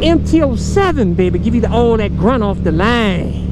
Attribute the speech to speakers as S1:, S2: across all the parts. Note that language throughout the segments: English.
S1: MT-07, baby. Give you all that grunt off the line.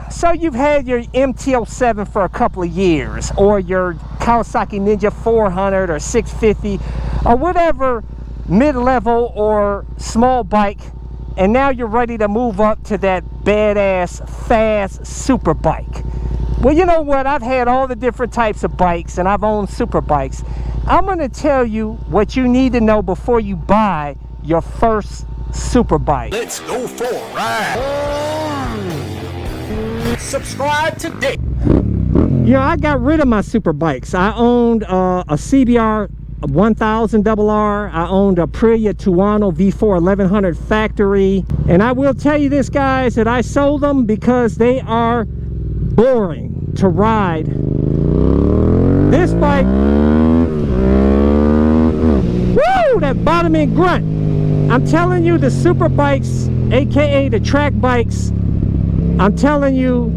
S1: So you've had your MT-07 for a couple of years, or your Kawasaki Ninja 400 or 650 or whatever mid-level or small bike, and now you're ready to move up to that badass FAST Superbike. Well, you know what? I've had all the different types of bikes, and I've owned super bikes. I'm going to tell you what you need to know before you buy your first super bike.
S2: Let's go for a ride. Subscribe today.
S1: You know, I got rid of my super bikes. I owned a CBR 1000 RR. I owned a Aprilia Tuono V4 1100 factory. And I will tell you this, guys, that I sold them because they are boring to ride. This bike, woo, that bottom end grunt. I'm telling you, the super bikes, aka the track bikes, I'm telling you,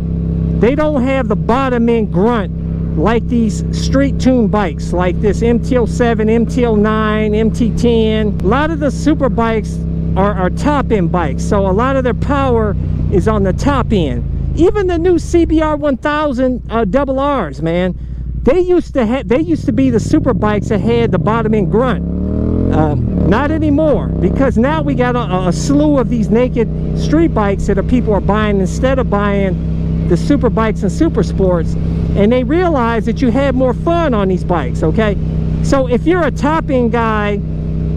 S1: they don't have the bottom end grunt like these street tune bikes, like this MT-07, MT-09, MT-10. A lot of the super bikes are top end bikes, so a lot of their power is on the top end. Even the new CBR 1000 RRs, man, they used to be the super bikes that had the bottom end grunt. Not anymore, because now we got a slew of these naked street bikes that people are buying instead of buying the super bikes and super sports, and they realize that you have more fun on these bikes. Okay, so if you're a top end guy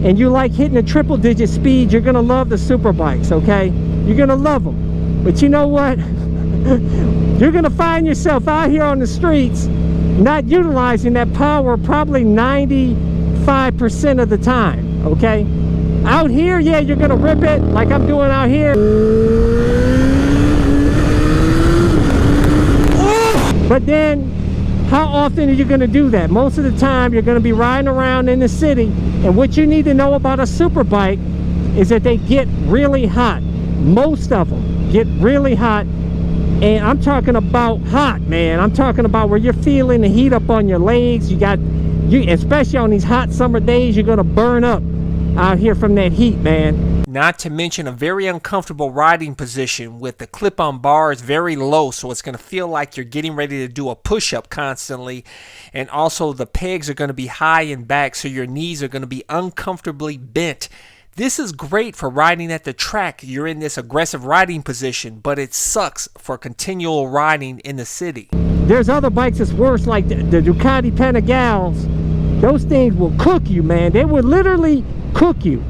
S1: and you like hitting a triple digit speed, you're gonna love the super bikes. Okay, you're gonna love them. But you know what? You're gonna find yourself out here on the streets not utilizing that power probably 95% of the time. Okay, out here, yeah, you're gonna rip it like I'm doing out here, but then how often are you gonna do that? Most of the time you're gonna be riding around in the city, and what you need to know about a super bike is that they get really hot. Most of them get really hot. And I'm talking about hot, man. I'm talking about where you're feeling the heat up on your legs. Especially on these hot summer days, you're gonna burn up out here from that heat, man.
S3: Not to mention a very uncomfortable riding position with the clip-on bars very low, so it's going to feel like you're getting ready to do a push-up constantly. And also the pegs are going to be high and back, so your knees are going to be uncomfortably bent. This is great for riding at the track. You're in this aggressive riding position, but it sucks for continual riding in the city.
S1: There's other bikes that's worse, like the Ducati Panigales. Those things will cook you, man. They will literally cook you.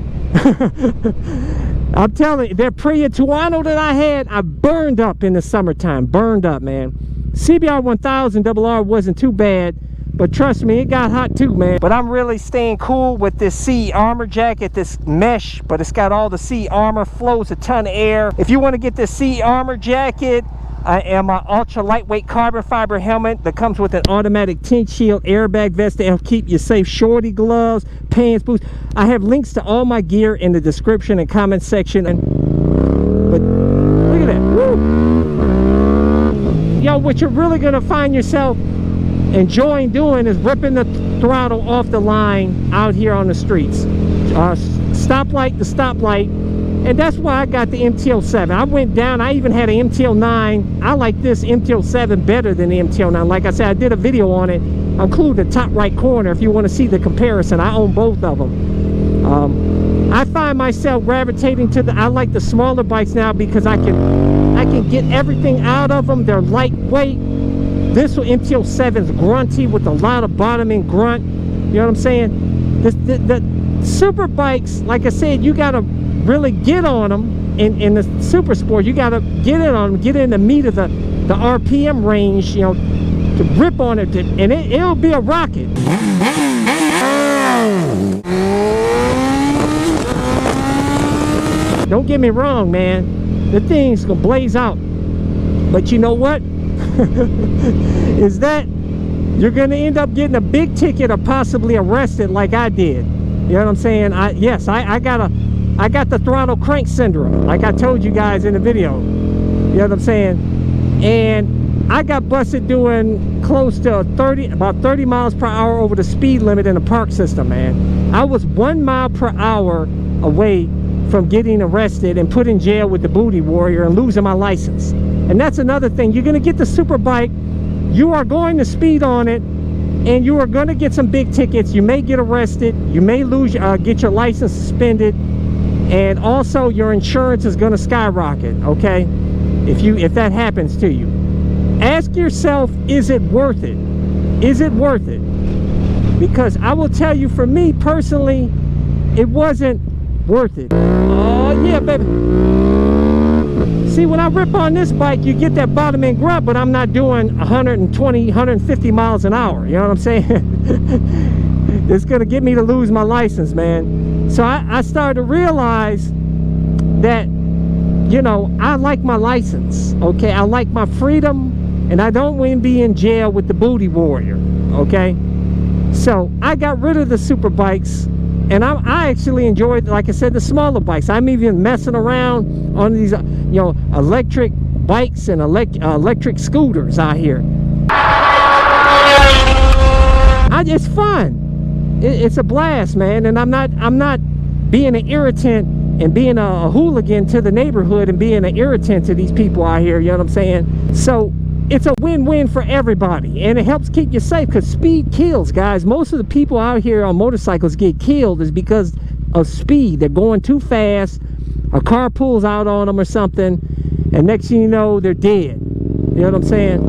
S1: I'm telling you, that Aprilia Tuono that I had, I burned up in the summertime. Burned up, man. CBR 1000 RR wasn't too bad, but trust me, it got hot too, man. But I'm really staying cool with this CE armor jacket, this mesh, but it's got all the CE armor, flows a ton of air. If you want to get this CE armor jacket, I am an ultra lightweight carbon fiber helmet that comes with an automatic tint shield, airbag vest to help keep you safe, shorty gloves, pants, boots. I have links to all my gear in the description and comment section. But look at that. Woo. Yo, what you're really gonna find yourself enjoying doing is ripping the throttle off the line out here on the streets. Stoplight to stoplight. And that's why I got the MT-07. I went down, I even had an MT-09. I like this MT-07 better than the MT-09. Like I said, I did a video on it. I'll include the top right corner if you want to see the comparison. I own both of them. I find myself gravitating to I like the smaller bikes now because I can get everything out of them. They're lightweight. This MT-07's grunty with a lot of bottom end grunt. You know what I'm saying? The super bikes, like I said, you gotta really get on them in the super sport. You gotta get in on them, get in the meat of the RPM range, you know, to rip on it, and it'll be a rocket. Don't get me wrong, man, the thing's gonna blaze out, but you know what? Is that you're gonna end up getting a big ticket or possibly arrested like I did. You know what I'm saying? I got the throttle crank syndrome, like I told you guys in the video. You know what I'm saying? And I got busted doing close to about 30 miles per hour over the speed limit in the park system, man. I was 1 mile per hour away from getting arrested and put in jail with the booty warrior and losing my license. And that's another thing. You're going to get the Superbike, you are going to speed on it, and you are going to get some big tickets. You may get arrested, you may lose, get your license suspended, and also your insurance is going to skyrocket, okay, if that happens to you. Ask yourself, is it worth it? Is it worth it? Because I will tell you, for me personally, it wasn't worth it. Oh yeah, baby. See, when I rip on this bike, you get that bottom end grunt, but I'm not doing 120, 150 miles an hour. You know what I'm saying? It's gonna get me to lose my license, man. So I started to realize that, you know, I like my license, okay? I like my freedom, and I don't want to be in jail with the booty warrior, okay? So I got rid of the super bikes, and I actually enjoyed, like I said, the smaller bikes. I'm even messing around on these, you know, electric bikes and electric scooters out here. It's fun. It's a blast, man. And I'm not being an irritant and being a hooligan to the neighborhood and being an irritant to these people out here. You know what I'm saying? So it's a win-win for everybody, and it helps keep you safe, because speed kills, guys. Most of the people out here on motorcycles get killed is because of speed. They're going too fast, a car pulls out on them or something, and next thing you know, they're dead. You know what I'm saying?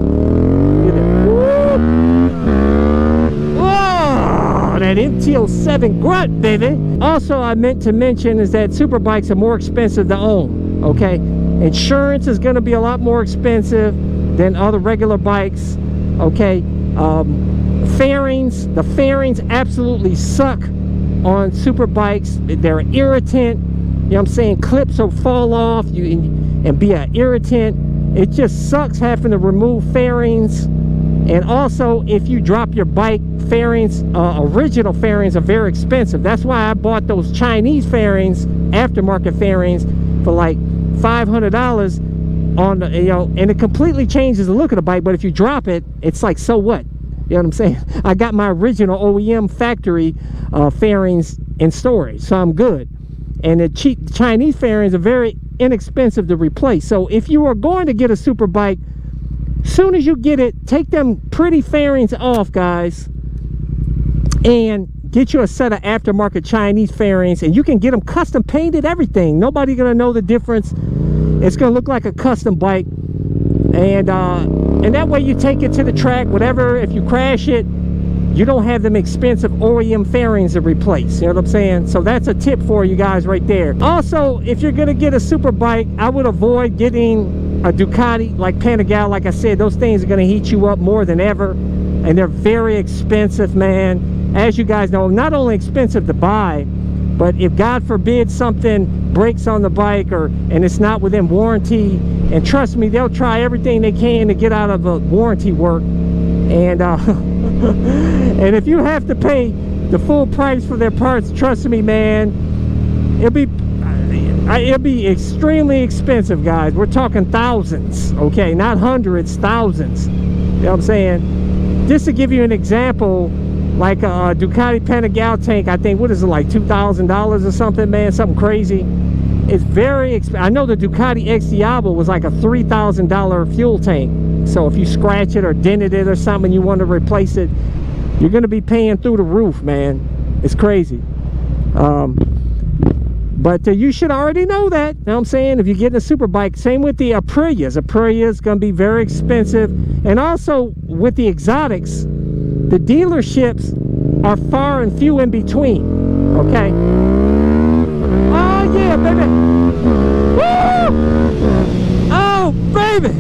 S1: Whoa, that MT-07 grunt, baby. Also, I meant to mention is that super bikes are more expensive to own, okay? Insurance is going to be a lot more expensive than other regular bikes, okay? Fairings, the fairings absolutely suck on super bikes. They're an irritant. You know what I'm saying? Clips will fall off and be an irritant. It just sucks having to remove fairings. And also, if you drop your bike, fairings, original fairings are very expensive. That's why I bought those Chinese fairings, aftermarket fairings, for like $500 on the, you know, and it completely changes the look of the bike. But if you drop it, it's like, so what? You know what I'm saying? I got my original OEM factory fairings in storage, so I'm good. And the cheap Chinese fairings are very inexpensive to replace. So if you are going to get a super bike, soon as you get it, take them pretty fairings off, guys, and get you a set of aftermarket Chinese fairings, and you can get them custom painted, everything. Nobody's gonna know the difference. It's gonna look like a custom bike, and that way you take it to the track, whatever. If you crash it, you don't have them expensive OEM fairings to replace. You know what I'm saying? So that's a tip for you guys right there. Also, if you're gonna get a super bike, I would avoid getting a Ducati like Panigale. Like I said, those things are gonna heat you up more than ever, and they're very expensive, man. As you guys know, not only expensive to buy, but if God forbid something breaks on the bike and it's not within warranty, and trust me, they'll try everything they can to get out of a warranty work, and and if you have to pay the full price for their parts, trust me, man, it'll be extremely expensive, guys. We're talking thousands, okay? Not hundreds, thousands. You know what I'm saying? Just to give you an example, like a Ducati Panigale tank, I think, what is it, like $2,000 or something, man? Something crazy. It's very expensive. I know the Ducati X Diablo was like a $3,000 fuel tank. So if you scratch it or dented it or something, you want to replace it, you're going to be paying through the roof, man. It's crazy. But you should already know that. You know what I'm saying? If you're getting a super bike, same with the Aprilias. Aprilia is going to be very expensive. And also with the exotics, the dealerships are far and few in between, okay? Oh yeah, baby! Woo! Oh baby!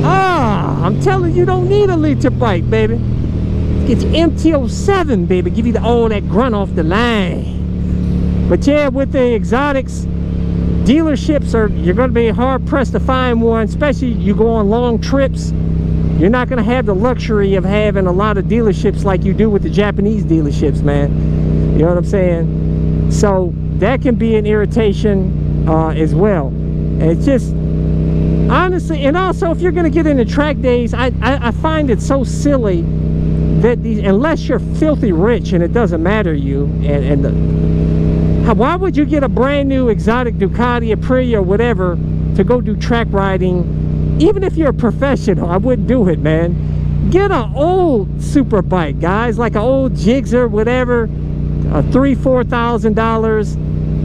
S1: Ah, I'm telling you, don't need a liter bike, baby. Get your MT-07, baby. Give you all that grunt off the line. But yeah, with the exotics, dealerships you're going to be hard pressed to find one, especially you go on long trips. You're not going to have the luxury of having a lot of dealerships like you do with the Japanese dealerships, man. You know what I'm saying? So that can be an irritation as well. And it's just, Honestly, and also if you're going to get into track days, I find it so silly that these, unless you're filthy rich and it doesn't matter to you, why would you get a brand new exotic Ducati, Aprilia, or whatever to go do track riding? Even if you're a professional, I wouldn't do it, man. Get an old super bike, guys, like an old Gixxer, whatever, $3,000-$4,000,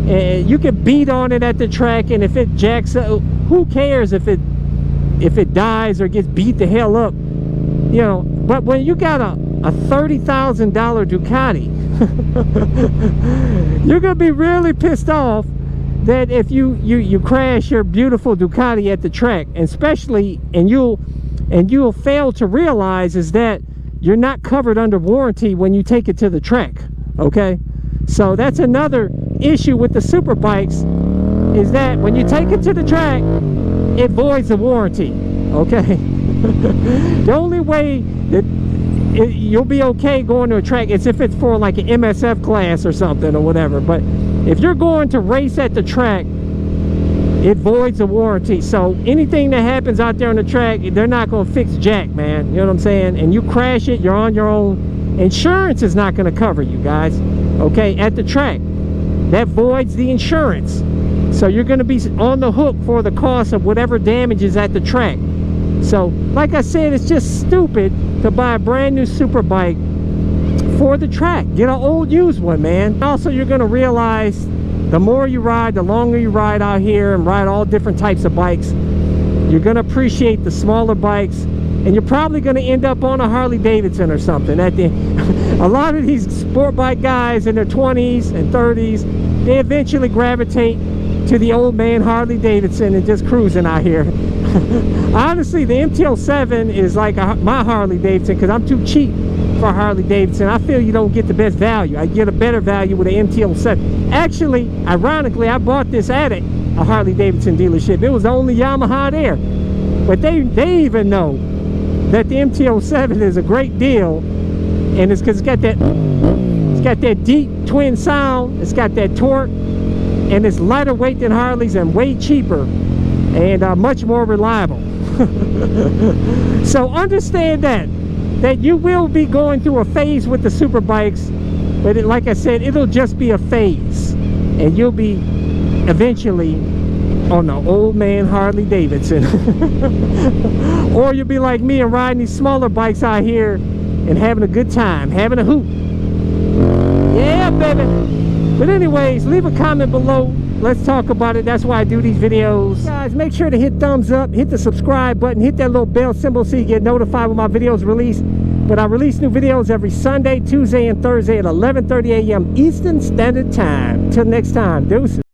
S1: and you can beat on it at the track. And if it jacks up, who cares if it dies or gets beat the hell up, you know? But when you got a $30,000 Ducati, you're gonna be really pissed off that if you crash your beautiful Ducati at the track, and especially, and you'll fail to realize is that you're not covered under warranty when you take it to the track. Okay, so that's another issue with the super bikes, is that when you take it to the track, it voids the warranty. Okay. The only way that you'll be okay going to a track is if it's for like an MSF class or something or whatever. But if you're going to race at the track, it voids the warranty. So anything that happens out there on the track, they're not going to fix jack, man. You know what I'm saying? And you crash it, you're on your own. Insurance is not going to cover you, guys. Okay, at the track, that voids the insurance. So you're going to be on the hook for the cost of whatever damage is at the track. So, like I said, it's just stupid to buy a brand new super bike for the track. Get an old used one, man. Also, you're going to realize the more you ride, the longer you ride out here and ride all different types of bikes, you're going to appreciate the smaller bikes, and you're probably going to end up on a Harley Davidson or something. At the a lot of these sport bike guys in their 20s and 30s, they eventually gravitate to the old man Harley Davidson and just cruising out here. Honestly, the MTL7 is like my Harley Davidson, because I'm too cheap for Harley Davidson. I feel you don't get the best value. I get a better value with an MTL7. Actually, ironically, I bought this at a Harley Davidson dealership. It was the only Yamaha there, but they even know that the MTL7 is a great deal, and it's because it's got that deep twin sound, it's got that torque, and it's lighter weight than Harleys and way cheaper, and much more reliable. So understand that you will be going through a phase with the super bikes, but like I said, it'll just be a phase, and you'll be eventually on the old man Harley Davidson. Or you'll be like me and riding these smaller bikes out here and having a good time, having a hoot. Yeah, baby. But anyways, leave a comment below. Let's talk about it. That's why I do these videos. Guys, make sure to hit thumbs up, hit the subscribe button, hit that little bell symbol so you get notified when my videos release. But I release new videos every Sunday, Tuesday, and Thursday at 11:30 a.m. Eastern Standard Time. Till next time, deuces.